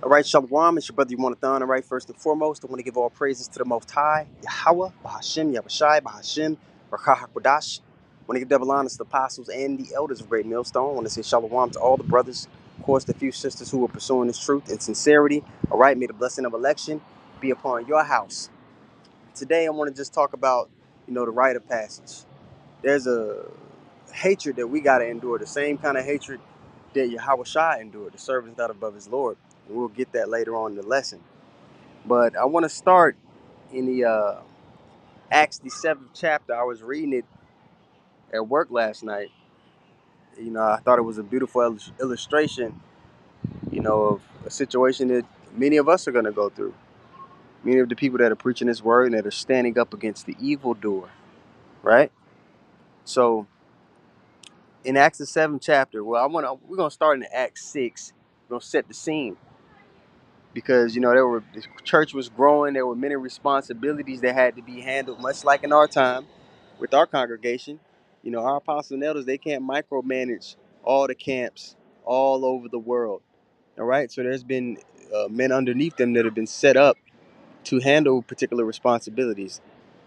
All right, Shalom, it's your brother Yawanathon. All right, first and foremost, I want to give all praises to the Most High, Yahweh, Bahashim, Yahushai, Bahashim, Rakah HaKodash. I want to give double honors to the apostles and the elders of Great Millstone. I want to say Shalom to all the brothers, of course, the few sisters who are pursuing this truth in sincerity. All right, may the blessing of election be upon your house. Today, I want to just talk about, the rite of passage. There's a hatred that we got to endure, the same kind of hatred that Yahushua endured, the servant not above his Lord. And we'll get that later on in the lesson. But I want to start in the Acts, the 7th chapter. I was reading it at work last night. I thought it was a beautiful illustration, of a situation that many of us are going to go through. Many of the people that are preaching this word and that are standing up against the evildoer, right? So in Acts, the 7th chapter, we're going to start in Acts 6. We're going to set the scene. Because the church was growing. There were many responsibilities that had to be handled, much like in our time with our congregation. Our apostles and elders, they can't micromanage all the camps all over the world. All right, so there's been men underneath them that have been set up to handle particular responsibilities.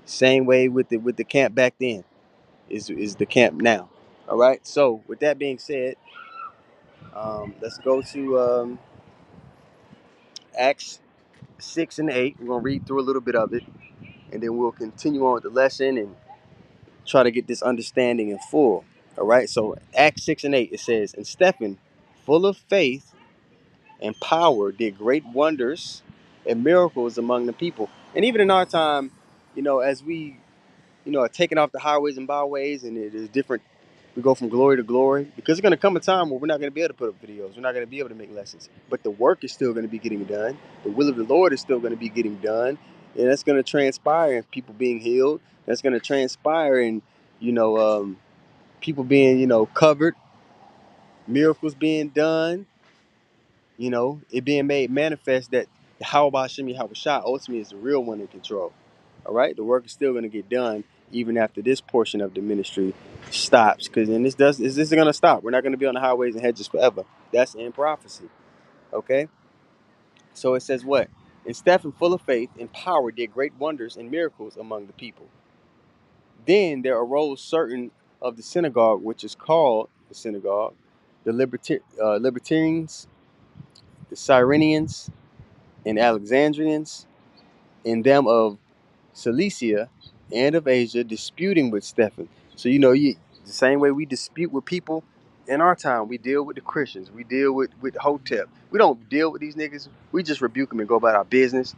Same way with the camp back then is the camp now. All right, so with that being said, let's go to Acts 6 and 8. We're going to read through a little bit of it, and then we'll continue on with the lesson and try to get this understanding in full. All right, so Acts 6 and 8, it says, "And Stephen, full of faith and power, did great wonders and miracles among the people." And even in our time, as we, are taking off the highways and byways, and it is different. We go from glory to glory, because there's going to come a time where we're not going to be able to put up videos. We're not going to be able to make lessons. But the work is still going to be getting done. The will of the Lord is still going to be getting done. And that's going to transpire in people being healed. That's going to transpire in, people being, covered, miracles being done, it being made manifest that the How Shem Yahushua ultimately is the real one in control. All right, the work is still going to get done even after this portion of the ministry stops. Because this is going to stop. We're not going to be on the highways and hedges forever. That's in prophecy. Okay, so it says what? "And Stephen, full of faith and power, did great wonders and miracles among the people. Then there arose certain of the synagogue, which is called the synagogue, the Libertarians, the Cyrenians, and Alexandrians, and them of Cilicia and of Asia, disputing with Stephen." So the same way we dispute with people in our time, we deal with the Christians, we deal with Hotep. We don't deal with these niggas. We just rebuke them and go about our business.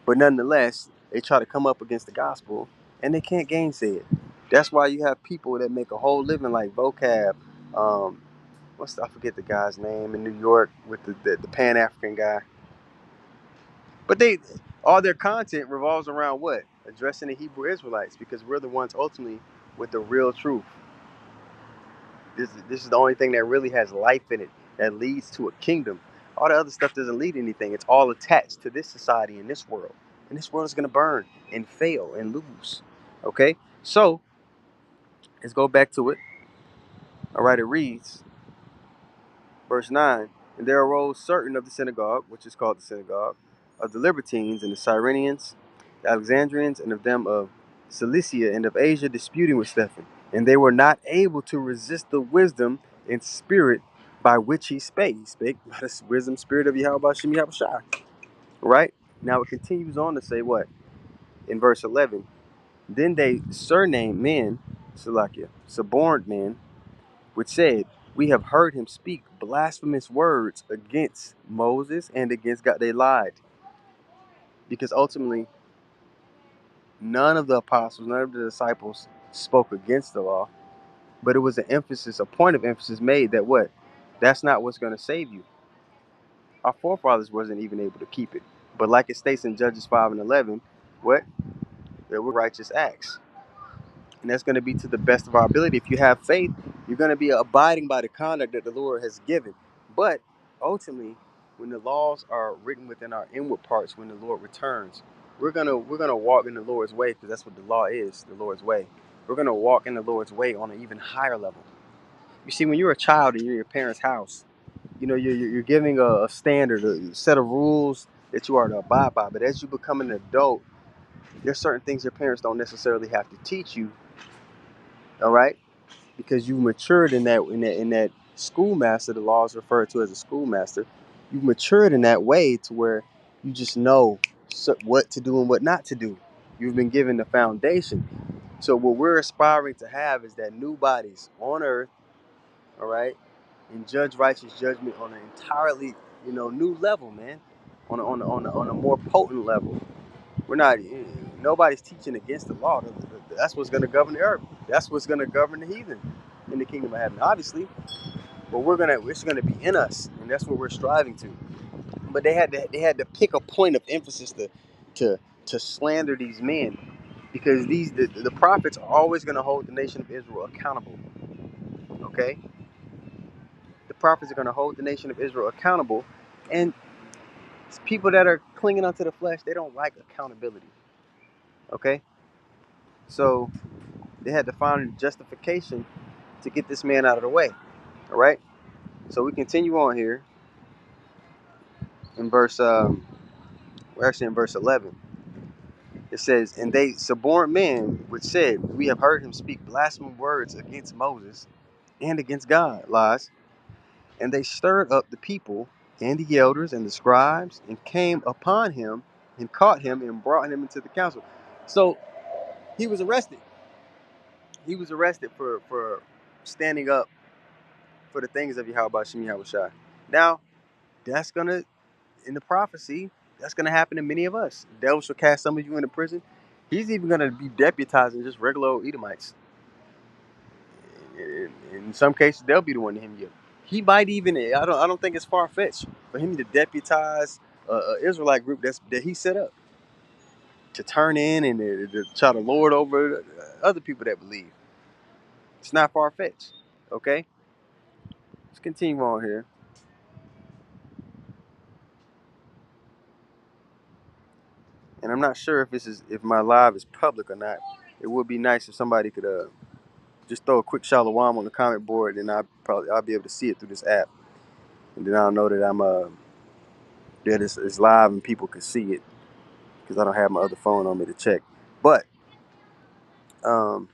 But nonetheless, they try to come up against the gospel, and they can't gainsay it. That's why you have people that make a whole living like Vocab. I forget the guy's name in New York with the Pan African guy. But all their content revolves around what? Addressing the Hebrew Israelites, because we're the ones ultimately with the real truth. This is the only thing that really has life in it, that leads to a kingdom. All the other stuff doesn't lead to anything. It's all attached to this society and this world. And this world is going to burn and fail and lose. Okay? So, let's go back to it. All right, it reads, verse 9, "And there arose certain of the synagogue," which is called the synagogue, "of the Libertines and the Cyrenians, the Alexandrians, and of them of Cilicia and of Asia, disputing with Stephen. And they were not able to resist the wisdom and spirit by which he spake." He spake by the wisdom spirit of Yahweh Shem Yahushua. Right? Now it continues on to say what? In verse 11, "Then they surnamed men," Salakia, suborned men, which said, "We have heard him speak blasphemous words against Moses and against God." They lied. Because ultimately, none of the apostles, none of the disciples spoke against the law. But it was a point of emphasis made that what? That's not what's going to save you. Our forefathers wasn't even able to keep it. But like it states in Judges 5 and 11, what? There were righteous acts. And that's going to be to the best of our ability. If you have faith, you're going to be abiding by the conduct that the Lord has given. But ultimately, when the laws are written within our inward parts, when the Lord returns, we're gonna walk in the Lord's way, because that's what the law is, the Lord's way. We're gonna walk in the Lord's way on an even higher level. You see, when you're a child and you're in your parents' house, you're giving a standard, a set of rules that you are to abide by. But as you become an adult, there's certain things your parents don't necessarily have to teach you. All right, because you've matured in that schoolmaster. The law is referred to as a schoolmaster. You've matured in that way to where you just know what to do and what not to do. You've been given the foundation. So what we're aspiring to have is that new bodies on earth, all right, and judge righteous judgment on an entirely, new level, man, on a more potent level. We're not. Nobody's teaching against the law. That's what's going to govern the earth. That's what's going to govern the heathen in the kingdom of heaven, obviously. But it's going to be in us, and that's what we're striving to. But they had to pick a point of emphasis to to slander these men, because the prophets are always going to hold the nation of Israel accountable. Okay, the prophets are going to hold the nation of Israel accountable, and people that are clinging onto the flesh, they don't like accountability. Okay, so they had to find justification to get this man out of the way. All right, so we continue on here in we're actually in verse 11. It says, "And they suborned men which said, We have heard him speak blasphemous words against Moses and against God," lies. "And they stirred up the people and the elders and the scribes, and came upon him and caught him and brought him into the council." So he was arrested. He was arrested for standing up for the things of Yahweh Shem Yahushua. Now, that's gonna, in the prophecy, that's gonna happen to many of us. The devil shall cast some of you into prison. He's even gonna be deputizing just regular old Edomites. In some cases, they'll be the one to him you. He might even. I don't think it's far fetched for him to deputize a Israelite group that he set up to turn in and to try to lord over other people that believe. It's not far fetched. Okay, let's continue on here. And I'm not sure if my live is public or not. It would be nice if somebody could just throw a quick shalom on the comment board, and I'll be able to see it through this app, and then I'll know that that it's live and people can see it, because I don't have my other phone on me to check. But um,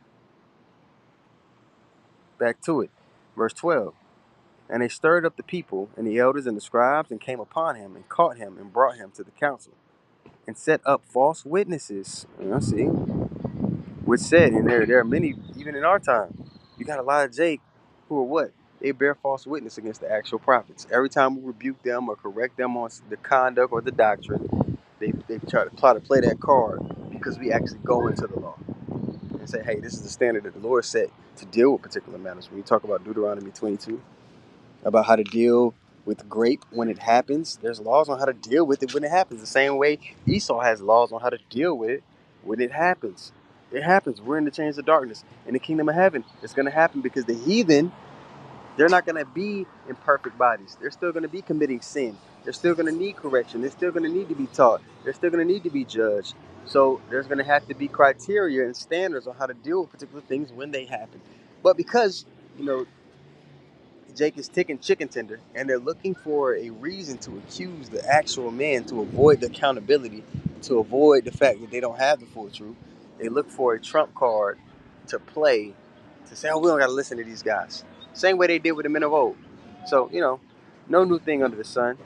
back to it, verse 12. "And they stirred up the people and the elders and the scribes, and came upon him and caught him and brought him to the council, and set up false witnesses." See, which said, and there are many even in our time. You got a lot of Jake who are what? They bear false witness against the actual prophets. Every time we rebuke them or correct them on the conduct or the doctrine, they try to play that card, because we actually go into the law and say, hey, this is the standard that the Lord set to deal with particular matters. When you talk about Deuteronomy 22, about how to deal with grape when it happens, there's laws on how to deal with it when it happens. The same way Esau has laws on how to deal with it when it happens. It happens. We're in the chains of darkness. In the kingdom of heaven, it's going to happen, because the heathen, they're not going to be in perfect bodies. They're still going to be committing sin. They're still going to need correction. They're still going to need to be taught. They're still going to need to be judged. So there's going to have to be criteria and standards on how to deal with particular things when they happen. But because, you know, Jake is ticking chicken tender, and they're looking for a reason to accuse the actual man, to avoid the accountability, to avoid the fact that they don't have the full truth. They look for a trump card to play, to say, oh, we don't got to listen to these guys. Same way they did with the men of old. So, no new thing under the sun.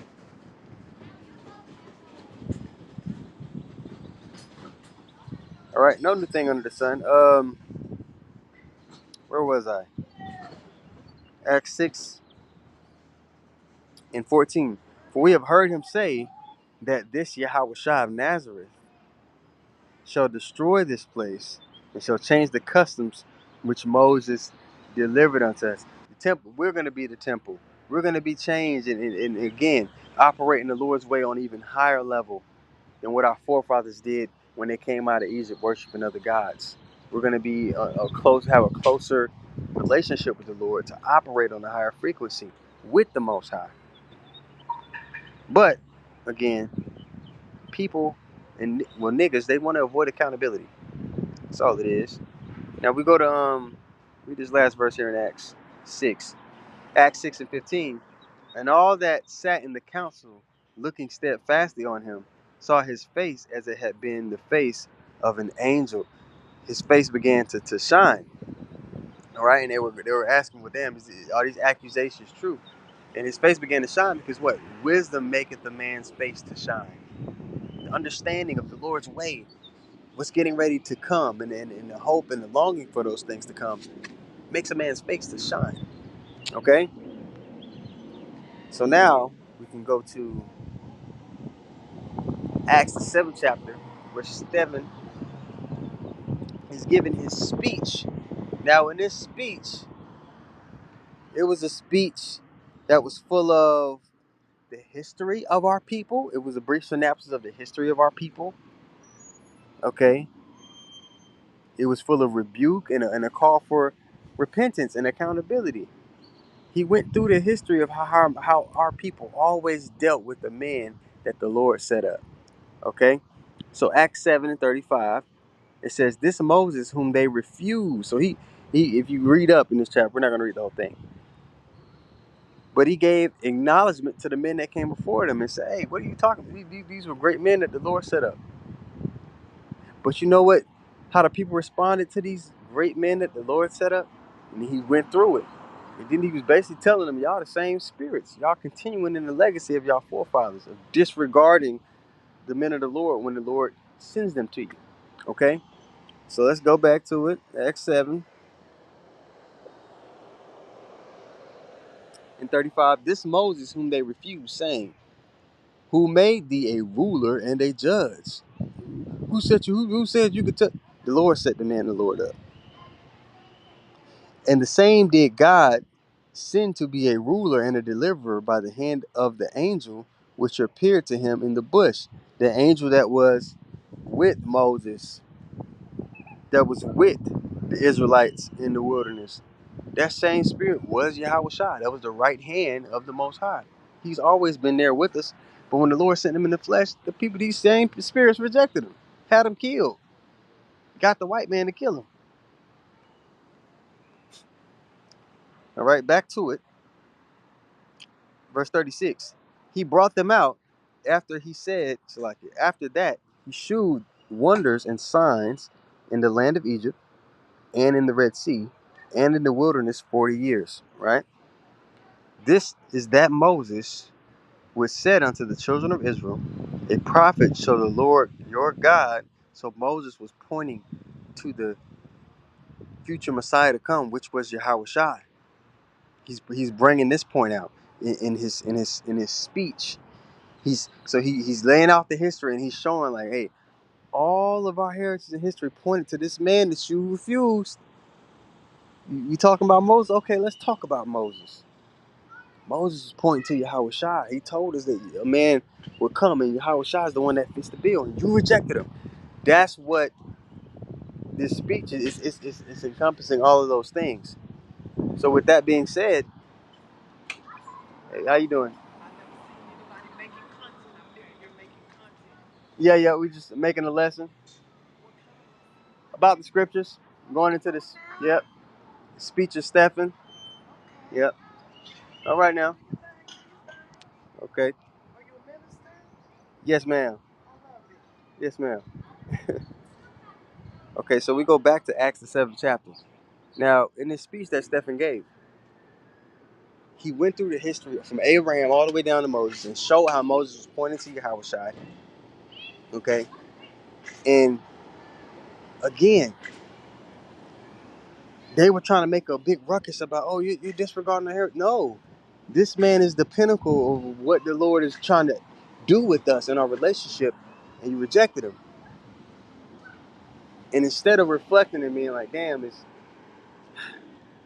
All right, no new thing under the sun. Where was I? Acts 6 and 14. "For we have heard him say that this Yahweh Shah of Nazareth shall destroy this place, and shall change the customs which Moses delivered unto us." The temple, we're going to be the temple. We're going to be changed, and again, operating the Lord's way on an even higher level than what our forefathers did when they came out of Egypt worshiping other gods. We're going to be have a closer relationship with the Lord, to operate on a higher frequency with the Most High. But again, people niggas, they want to avoid accountability. That's all it is. Now we go to read this last verse here in Acts 6. Acts 6 and 15. And all that sat in the council, looking steadfastly on him, saw his face as it had been the face of an angel. His face began to shine. All right, and they were asking, well, damn, are these accusations true? And his face began to shine because what? Wisdom maketh the man's face to shine. The understanding of the Lord's way, what's getting ready to come, and the hope and the longing for those things to come, makes a man's face to shine. Okay? So now we can go to Acts the 7th chapter, where Stephen is giving his speech. Now, in this speech, it was a speech that was full of the history of our people. It was a brief synopsis of the history of our people. Okay? It was full of rebuke and a call for repentance and accountability. He went through the history of how our people always dealt with the men that the Lord set up. Okay? So Acts 7 and 35, it says, this Moses whom they refused. So he if you read up in this chapter, we're not going to read the whole thing. But he gave acknowledgement to the men that came before them and said, hey, what are you talking about? These were great men that the Lord set up. But you know what? How the people responded to these great men that the Lord set up? And he went through it. And then he was basically telling them, y'all the same spirits. Y'all continuing in the legacy of y'all forefathers, of disregarding the men of the Lord when the Lord sends them to you. Okay? So let's go back to it. Acts 7 and 35. This Moses whom they refused, saying, who made thee a ruler and a judge? Who said who said you could touch? The Lord set the man the Lord up. And the same did God send to be a ruler and a deliverer by the hand of the angel which appeared to him in the bush. The angel that was with Moses, that was with the Israelites in the wilderness. That same spirit was Yahweh Shai. That was the right hand of the Most High. He's always been there with us. But when the Lord sent him in the flesh, the people, these same spirits rejected him, had him killed, got the white man to kill him. All right, back to it. Verse 36. He brought them out after he said, after that, he shewed wonders and signs in the land of Egypt and in the Red Sea and in the wilderness 40 years. Right? This is that Moses which said unto the children of Israel, a prophet shall the Lord your God. So Moses was pointing to the future Messiah to come, which was Yahweh Shai. He's bringing this point out in his speech. He's laying out the history and he's showing like, hey, all of our heritage and history pointed to this man that you refused. You talking about Moses? Okay, let's talk about Moses. Moses is pointing to Yahweh Shai. He told us that a man would come and Yahweh Shai is the one that fits the bill, and you rejected him. That's what this speech is. It's encompassing all of those things. So with that being said, hey, how you doing? Yeah, we just making a lesson about the scriptures. Going into this, yep. Speech of Stephen. Yep. All right now. Okay. Yes, ma'am. Yes, ma'am. Okay, so we go back to Acts the 7th chapter. Now, in this speech that Stephen gave, he went through the history from Abraham all the way down to Moses and showed how Moses was pointing to Yahweh Shai. Okay? And again, they were trying to make a big ruckus about, oh, you're disregarding the heritage. No. This man is the pinnacle of what the Lord is trying to do with us in our relationship, and you rejected him. And instead of reflecting and being like, damn, it's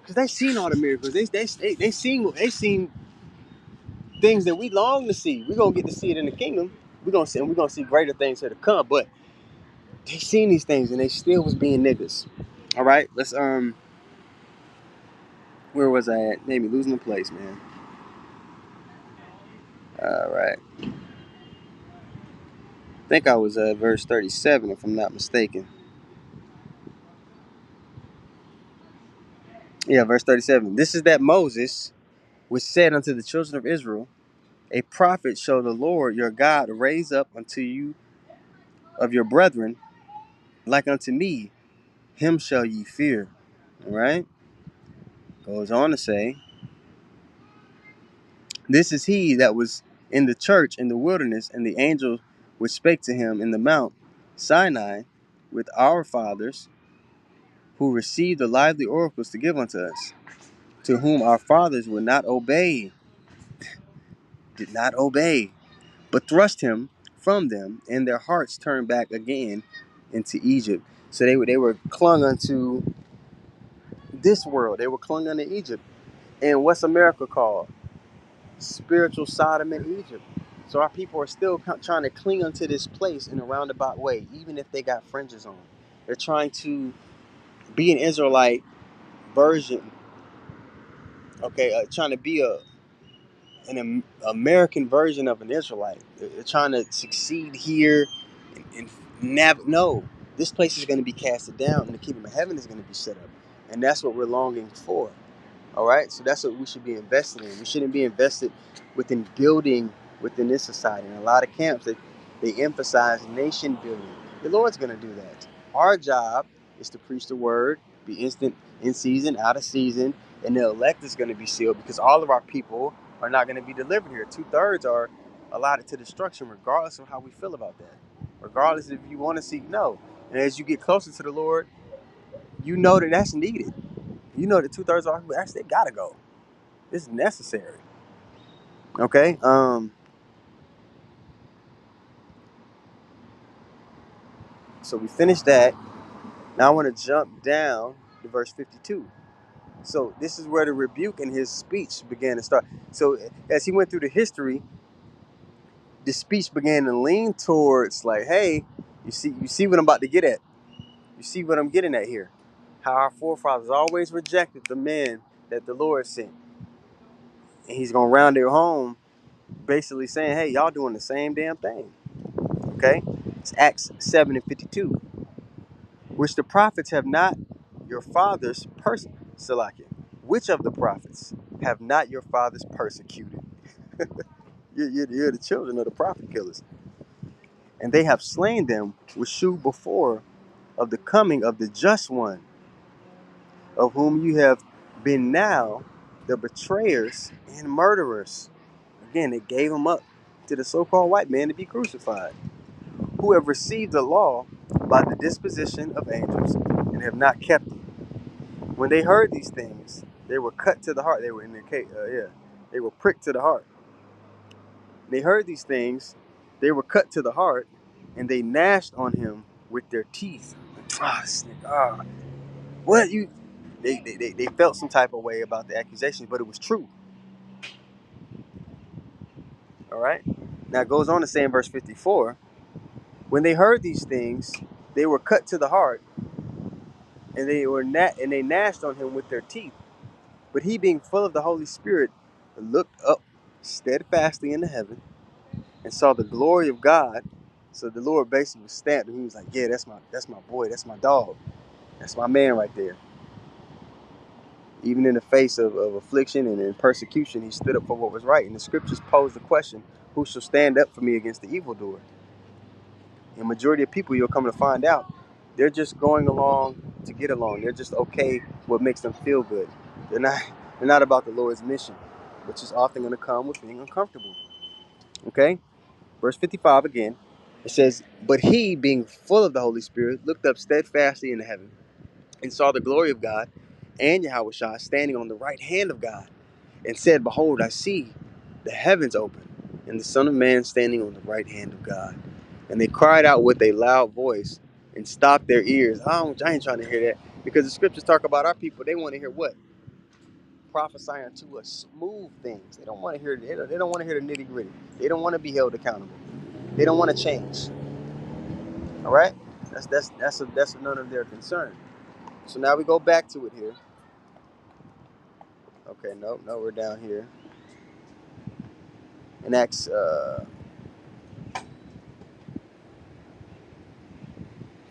because they seen all the miracles. They seen things that we long to see. We're gonna get to see it in the kingdom. We're gonna see greater things here to come. But they seen these things and they still was being niggas. All right, let's where was I at? Made me losing the place, man. All right, I think I was at verse 37, if I'm not mistaken. Yeah, verse 37. This is that Moses which said unto the children of Israel, a prophet shall the Lord your God raise up unto you of your brethren, like unto me, him shall ye fear. All right? Goes on to say, this is he that was in the church in the wilderness, and the angel which spake to him in the mount Sinai with our fathers, who received the lively oracles to give unto us, to whom our fathers would not obey, did not obey, but thrust him from them, and their hearts turned back again into Egypt. So they were clung unto this world. They were clung unto Egypt. And what's America called? Spiritual Sodom and Egypt. So our people are still trying to cling onto this place in a roundabout way, even if they got fringes on. They're trying to be an Israelite version, okay, trying to be American version of an Israelite. They're trying to succeed here no. This place is going to be casted down, and the kingdom of heaven is going to be set up, and that's what we're longing for. All right, so that's what we should be invested in. We shouldn't be invested within building within this society. In a lot of camps, they emphasize nation building. The Lord's going to do that. Our job is to preach the word, be instant in season, out of season, and the elect is going to be sealed because all of our people are not going to be delivered here. 2/3 are allotted to destruction, regardless of how we feel about that. Regardless if you want to see, no. And as you get closer to the Lord, you know that that's needed. You know that 2/3 of our people actually gotta go. It's necessary. Okay. So we finished that. Now I want to jump down to verse 52. So this is where the rebuke in his speech began to start. So as he went through the history, the speech began to lean towards like, hey, you see what I'm about to get at. You see what I'm getting at here. How our forefathers always rejected the men that the Lord sent. And he's gonna round it home, basically saying, hey, y'all doing the same damn thing. Okay? It's Acts 7:52. Which the prophets have not your fathers Salakia. Which of the prophets have not your fathers persecuted? You're the children of the prophet killers. And they have slain them which shew before of the coming of the just one, of whom you have been now the betrayers and murderers. Again, they gave him up to the so-called white man to be crucified, who have received the law by the disposition of angels and have not kept it. When they heard these things, they were cut to the heart. They were in their case, they were pricked to the heart. They heard these things, they were cut to the heart, and they gnashed on him with their teeth. What you? They felt some type of way about the accusation, but it was true. All right. Now it goes on to say in verse 54, when they heard these things, they were cut to the heart, and they gnashed on him with their teeth. But he, being full of the Holy Spirit, looked up steadfastly into heaven and saw the glory of God. So the Lord basically was stamped, and he was like, "Yeah, that's my boy, that's my dog, that's my man right there." Even in the face of affliction and in persecution, he stood up for what was right. And the scriptures pose the question, "Who shall stand up for me against the evildoer?" And majority of people, you'll come to find out, they're just going along to get along. They're just okay what makes them feel good. They're not they're not about the Lord's mission, which is often going to come with being uncomfortable. Okay? Verse 55 again. It says, but he, being full of the Holy Spirit, looked up steadfastly into heaven and saw the glory of God and Yahushua standing on the right hand of God, and said, behold, I see the heavens open and the Son of Man standing on the right hand of God. And they cried out with a loud voice and stopped their ears. I ain't trying to hear that, because the scriptures talk about our people. They want to hear what? Prophesying to us smooth things. They don't want to hear. They don't want to hear the nitty gritty. They don't want to be held accountable. They don't want to change. All right. That's none of their concern. So now we go back to it here. Okay. No, we're down here in Acts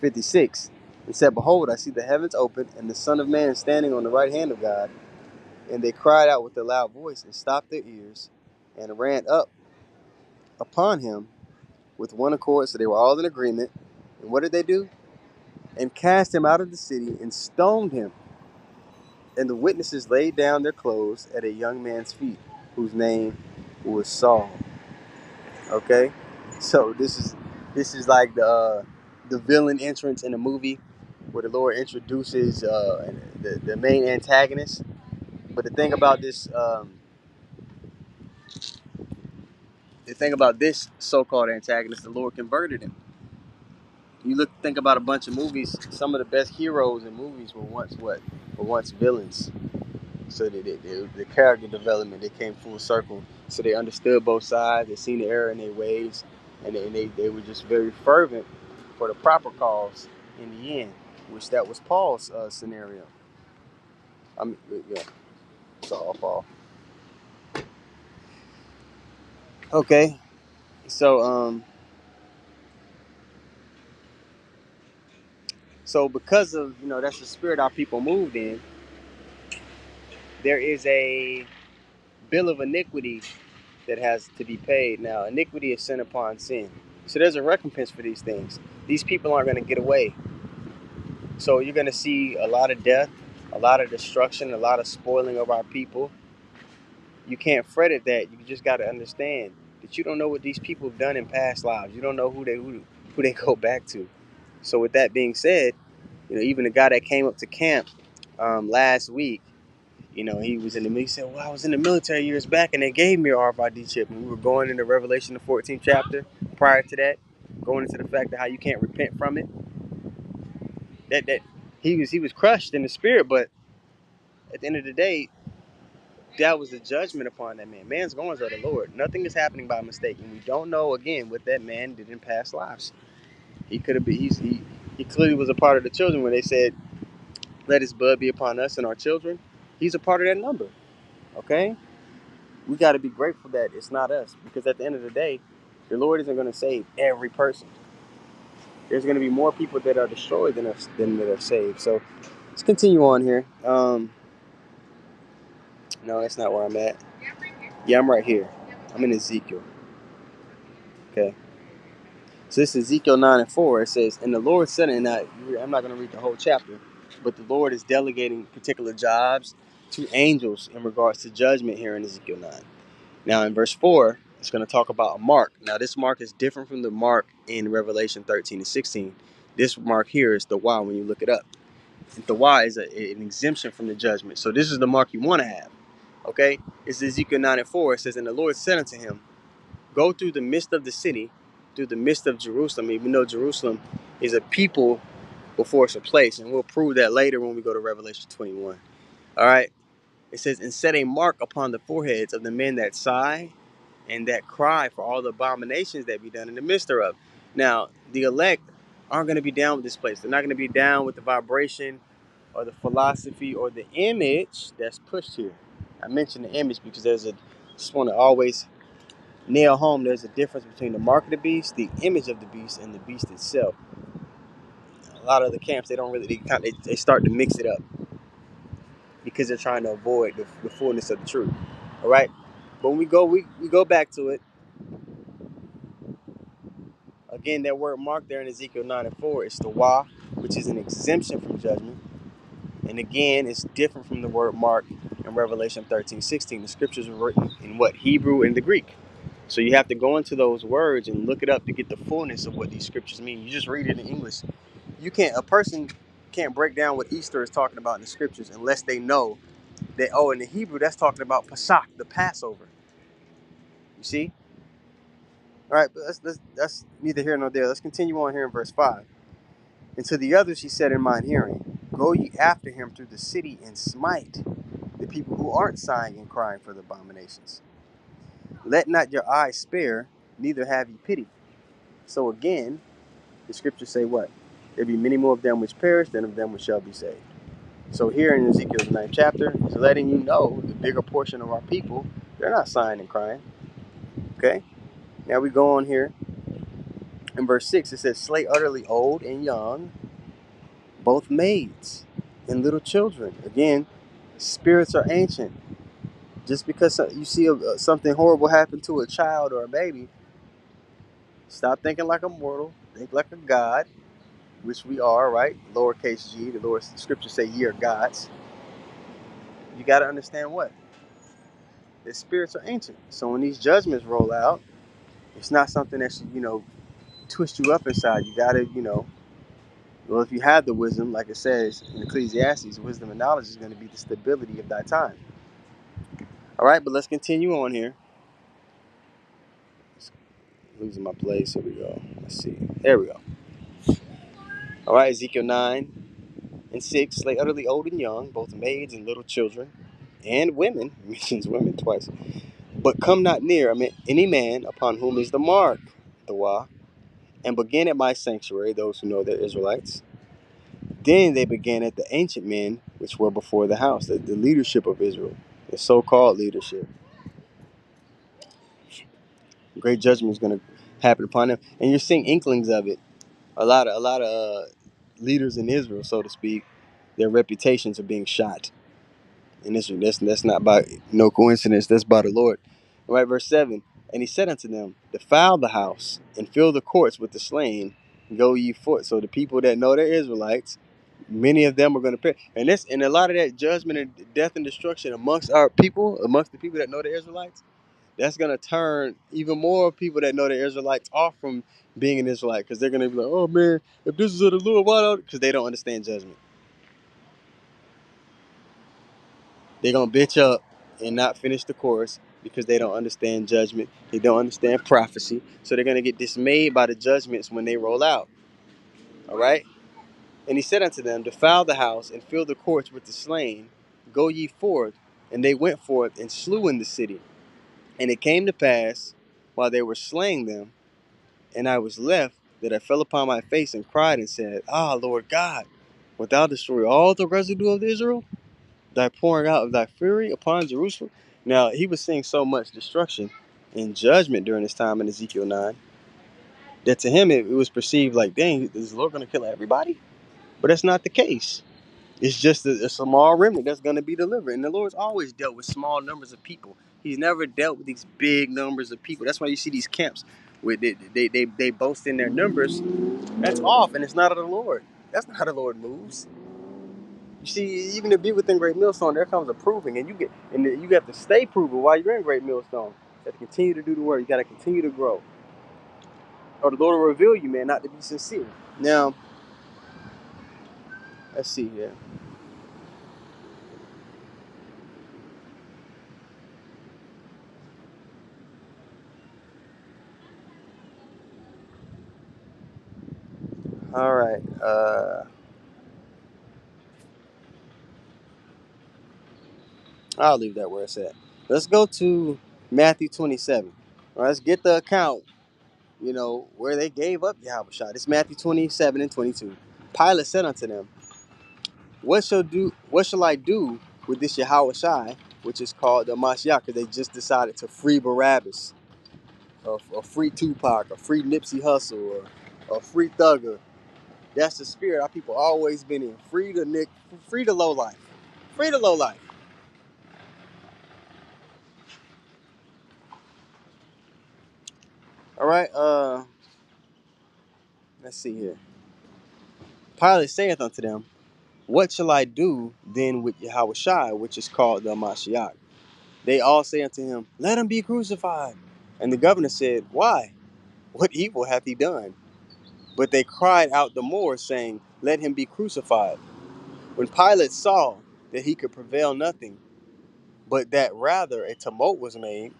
56. It said, behold, I see the heavens open and the Son of Man standing on the right hand of God. And they cried out with a loud voice and stopped their ears and ran up upon him with one accord. So they were all in agreement. And what did they do? And cast him out of the city and stoned him. And the witnesses laid down their clothes at a young man's feet, whose name was Saul. Okay, so this is like the villain entrance in the movie, where the Lord introduces the main antagonist. But the thing about this so-called antagonist, the Lord converted him. Think about a bunch of movies. Some of the best heroes in movies were once what? Were once villains. So the character development, they came full circle. So they understood both sides. They seen the error in their ways, and they were just very fervent for the proper cause in the end, which that was Paul's scenario. I mean, yeah, it's all Paul. Okay, so so because of that's the spirit our people moved in, there is a bill of iniquity that has to be paid. Now, iniquity is sin upon sin. So there's a recompense for these things. These people aren't going to get away. So you're going to see a lot of death, a lot of destruction, a lot of spoiling of our people. You can't fret at that. You just got to understand that you don't know what these people have done in past lives. You don't know who they go back to. So with that being said, even the guy that came up to camp last week, he was in the he said, well, I was in the military years back and they gave me an RFID chip. And we were going into Revelation, the 14th chapter. Prior to that, going into the fact of how you can't repent from it. That he was crushed in the spirit, but at the end of the day, that was the judgment upon that man. Man's goings are the Lord. Nothing is happening by mistake, and we don't know again what that man did in past lives. He could have been. He clearly was a part of the children when they said, "Let his blood be upon us and our children." He's a part of that number. Okay, we got to be grateful that it's not us, because at the end of the day, the Lord isn't going to save every person. There's going to be more people that are destroyed than that are saved. So let's continue on here. No, that's not where I'm at. Yeah, I'm right here. I'm in Ezekiel. Okay. So this is Ezekiel 9:4. It says, and the Lord said, and I'm not going to read the whole chapter, but the Lord is delegating particular jobs to angels in regards to judgment here in Ezekiel 9. Now in verse 4, it's going to talk about a mark. Now this mark is different from the mark in Revelation 13 and 16. This mark here is the Y when you look it up. The Y is an exemption from the judgment. So this is the mark you want to have. Okay? It's Ezekiel 9:4. It says, and the Lord said unto him, go through the midst of the city, through the midst of Jerusalem. Even though Jerusalem is a people before it's a place. And we'll prove that later when we go to Revelation 21. All right? It says, and set a mark upon the foreheads of the men that sigh and that cry for all the abominations that be done in the midst thereof. Now, the elect aren't going to be down with this place. They're not going to be down with the vibration or the philosophy or the image that's pushed here. I mentioned the image because just want to always nail home, there's a difference between the mark of the beast, the image of the beast, and the beast itself. A lot of the camps, they don't really, they start to mix it up because they're trying to avoid the fullness of the truth. All right? But when we go back to it, again, that word mark there in Ezekiel 9:4 is the wa, which is an exemption from judgment. And again, it's different from the word mark in Revelation 13:16. The scriptures are written in what? Hebrew and the Greek. So you have to go into those words and look it up to get the fullness of what these scriptures mean. You just read it in English. A person can't break down what Easter is talking about in the scriptures unless they know that, in the Hebrew, that's talking about Pesach, the Passover. You see? All right, but that's neither here nor there. Let's continue on here in verse 5. And to the others he said in mine hearing, go ye after him through the city and smite the people who aren't sighing and crying for the abominations. Let not your eyes spare, neither have ye pity. So again, the scriptures say what? There be many more of them which perish than of them which shall be saved. So here in Ezekiel's 9th chapter, it's letting you know the bigger portion of our people, they're not sighing and crying. Okay? Now we go on here. In verse 6, it says, slay utterly old and young, both maids and little children. Again, Spirits are ancient. Just because you see something horrible happen to a child or a baby, stop thinking like a mortal. Think like a god, which we are, right? Lowercase g. The Lord Scriptures say, "Ye are gods." You got to understand what the spirits are ancient. So when these judgments roll out, it's not something that should, twist you up inside. You got to, well, if you have the wisdom, like it says in Ecclesiastes, wisdom and knowledge is going to be the stability of thy time. All right, but let's continue on here. Losing my place. Here we go. Let's see. There we go. All right, Ezekiel 9:6. Slay utterly old and young, both maids and little children, and women. Mentions women twice. But come not near, any man upon whom is the mark, the Wah, and begin at my sanctuary, those who know they're Israelites. Then they began at the ancient men which were before the house, the leadership of Israel, the so-called leadership. Great judgment is going to happen upon them, and you're seeing inklings of it. A lot of leaders in Israel, so to speak, their reputations are being shot. And that's not by no coincidence. That's by the Lord. All right, verse 7. And he said unto them, defile the house and fill the courts with the slain. Go ye forth. So the people that know they're Israelites, many of them are going to perish. And a lot of that judgment and death and destruction amongst our people, amongst the people that know the Israelites, that's going to turn even more people that know the Israelites off from being an Israelite, because they're going to be like, oh man, if this is of the Lord, why don't? Because they don't understand judgment. They're going to bitch up and not finish the course because they don't understand judgment. They don't understand prophecy. So they're going to get dismayed by the judgments when they roll out. All right? And he said unto them, defile the house and fill the courts with the slain. Go ye forth. And they went forth and slew in the city. And it came to pass, while they were slaying them, and I was left, that I fell upon my face and cried and said, ah, Lord God, wilt thou destroy all the residue of Israel? Thy pouring out of thy fury upon Jerusalem? Now, he was seeing so much destruction and judgment during his time in Ezekiel 9 that to him it was perceived like, dang, is the Lord going to kill everybody? But that's not the case. It's just a small remnant that's going to be delivered. And the Lord's always dealt with small numbers of people. He's never dealt with these big numbers of people. That's why you see these camps where they boast in their numbers. That's off, and it's not of the Lord. That's not how the Lord moves. You see, even to be within Great Millstone, there comes a proving, and you have to stay proven while you're in Great Millstone. You have to continue to do the work. You got to continue to grow, or the Lord will reveal you, man, not to be sincere. Now, let's see here. All right, I'll leave that where it's at. Let's go to Matthew 27. All right, let's get the account. Where they gave up Yahushua. It's Matthew 27:22. Pilate said unto them, What shall I do with this Yahushua, which is called the Mashiach? Because they just decided to free Barabbas, or free Tupac, or free Nipsey Hussle, or free Thugger. That's the spirit our people always been in. Free the Nick, free the low life, free the low life. All right. Let's see here. Pilate saith unto them, What shall I do then with Yahushua, which is called the Mashiach? They all say unto him, Let him be crucified. And the governor said, Why? What evil hath he done? But they cried out the more, saying, Let him be crucified. When Pilate saw that he could prevail nothing, but that rather a tumult was made,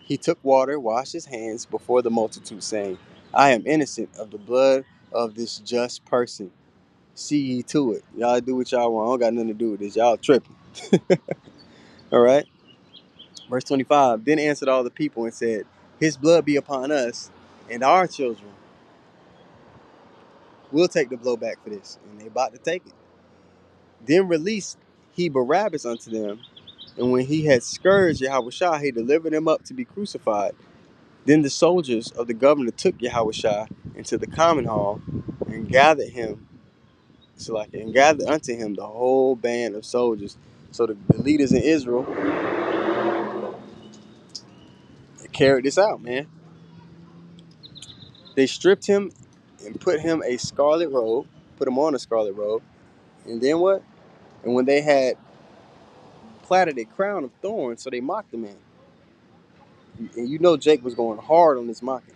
he took water, washed his hands before the multitude, saying, I am innocent of the blood of this just person. See ye to it. Y'all do what y'all want. I don't got nothing to do with this. Y'all tripping. All right. Verse 25. Then answered all the people and said, His blood be upon us and our children. We'll take the blowback for this. And they about to take it. Then released he Barabbas unto them. And when he had scourged Yahushua, he delivered him up to be crucified. Then the soldiers of the governor took Yahushua into the common hall and gathered unto him the whole band of soldiers. So the leaders in Israel carried this out, man. They stripped him and put him a scarlet robe, put him on a scarlet robe, and then what? And when they had platted a crown of thorns, so they mocked the man. And you know Jake was going hard on this mocking.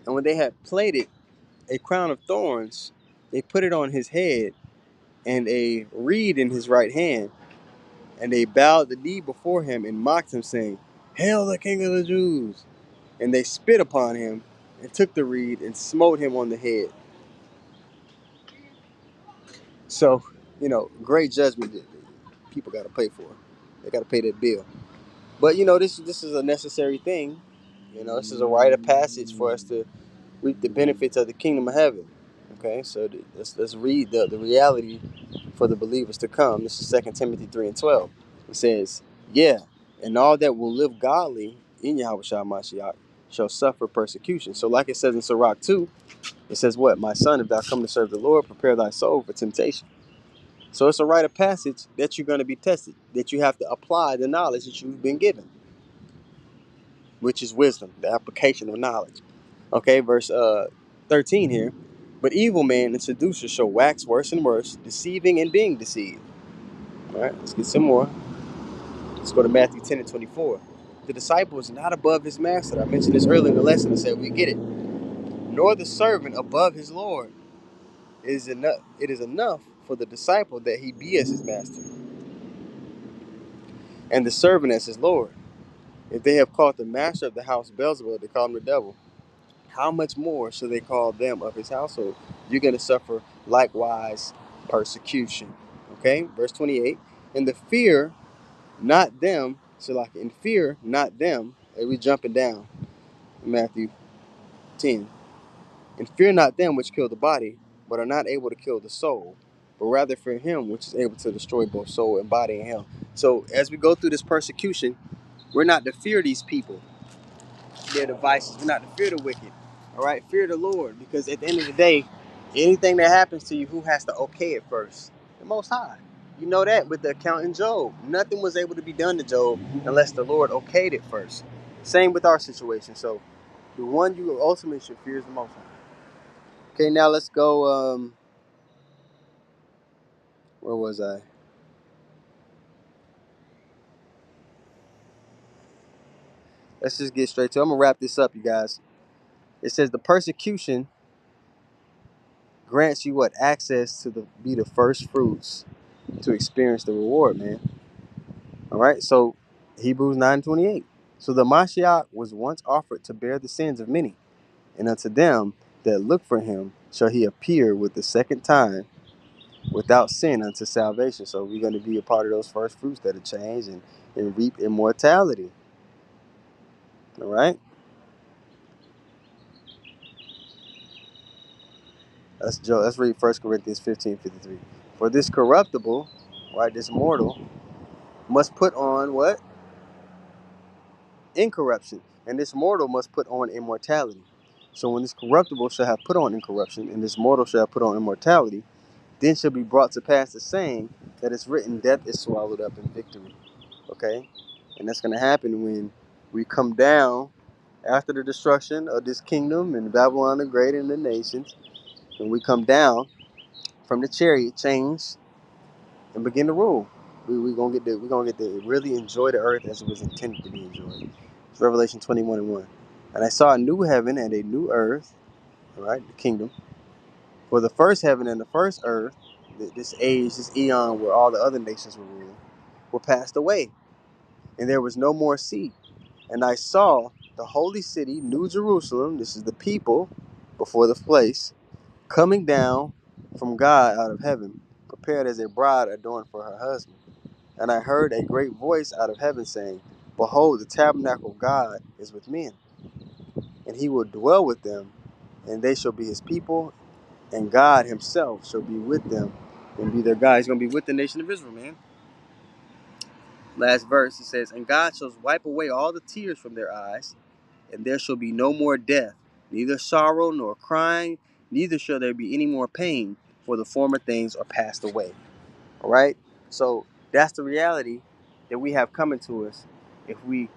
And when they had plaited a crown of thorns, they put it on his head and a reed in his right hand, and they bowed the knee before him and mocked him, saying, "Hail the King of the Jews!" And they spit upon him and took the reed and smote him on the head. So, great judgment that people got to pay for. They got to pay that bill. But this is a necessary thing. This is a rite of passage for us to reap the benefits of the kingdom of heaven. Okay, so let's read the reality for the believers to come. This is 2 Timothy 3:12. It says, "Yeah, and all that will live godly in Yahweh Shah Mashiach shall suffer persecution." So, like it says in Sirach 2, it says, "What, my son, if thou come to serve the Lord, prepare thy soul for temptation." So it's a rite of passage that you're going to be tested, that you have to apply the knowledge that you've been given, which is wisdom, the application of knowledge. Okay, verse 13 here. "But evil men and seducers shall wax worse and worse, deceiving and being deceived." All right, let's get some more. Let's go to Matthew 10:24. "The disciple is not above his master." I mentioned this earlier in the lesson and said we get it. "Nor the servant above his Lord. It is enough for the disciple that he be as his master, and the servant as his Lord. If they have called the master of the house Beelzebub, they call him the devil, how much more shall they call them of his household? You're going to suffer likewise persecution." Okay, verse 28. "And the fear not them," so like, "and fear not them," and we jumping down in Matthew 10. "And fear not them which kill the body, but are not able to kill the soul, but rather fear him which is able to destroy both soul and body in hell." So as we go through this persecution, we're not to fear these people, their devices. We're not to fear the wicked. All right, fear the Lord, because at the end of the day, anything that happens to you, who has to okay it first? The Most High. You know that with the account in Job. Nothing was able to be done to Job unless the Lord okayed it first. Same with our situation. So the one you ultimately should fear is the Most High. Okay, now let's go. Where was I? Let's just get straight to it. I'm gonna wrap this up, you guys. It says the persecution grants you what? Access to be the first fruits to experience the reward, man. All right, so Hebrews 9:28. "So the Mashiach was once offered to bear the sins of many, and unto them that look for him shall he appear with the second time without sin unto salvation." So we're going to be a part of those first fruits that are changed and reap immortality. All right, let's read 1 Corinthians 15:53. "For this corruptible," right, this mortal, "must put on" what? "Incorruption, and this mortal must put on immortality. So when this corruptible shall have put on incorruption, and this mortal shall have put on immortality, then shall be brought to pass the saying that is written, death is swallowed up in victory." Okay? And that's going to happen when we come down after the destruction of this kingdom and Babylon the Great and the nations. When we come down from the chariot change and begin to rule, we're gonna get to really enjoy the earth as it was intended to be enjoyed. It's Revelation 21:1. "And I saw a new heaven and a new earth," all right, the kingdom. "For the first heaven and the first earth," this age, this eon where all the other nations were ruling, "were passed away, and there was no more sea. And I saw the holy city, New Jerusalem," this is the people before the place, "coming down from God out of heaven, prepared as a bride adorned for her husband. And I heard a great voice out of heaven saying, Behold, the tabernacle of God is with men, and he will dwell with them, and they shall be his people, and God himself shall be with them and be their God." He's going to be with the nation of Israel, man. Last verse, it says, "And God shall wipe away all the tears from their eyes, and there shall be no more death, neither sorrow nor crying, neither shall there be any more pain, for the former things are passed away." All right? So That's the reality that we have coming to us if we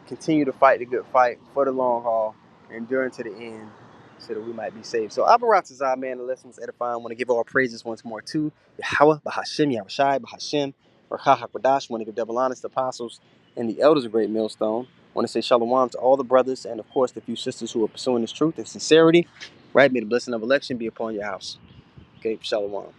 continue to fight the good fight for the long haul, enduring to the end, so that we might be saved. So Abaratazah, man, the lesson was edifying. I want to give all praises once more to Yahweh, Bahashim, Yahushai, Bahashim, Rakah HaKodash. I want to give double honors to apostles and the elders of Great Millstone. I want to say shalom to all the brothers and, of course, the few sisters who are pursuing this truth and sincerity. Right? May the blessing of election be upon your house. Okay, shalom.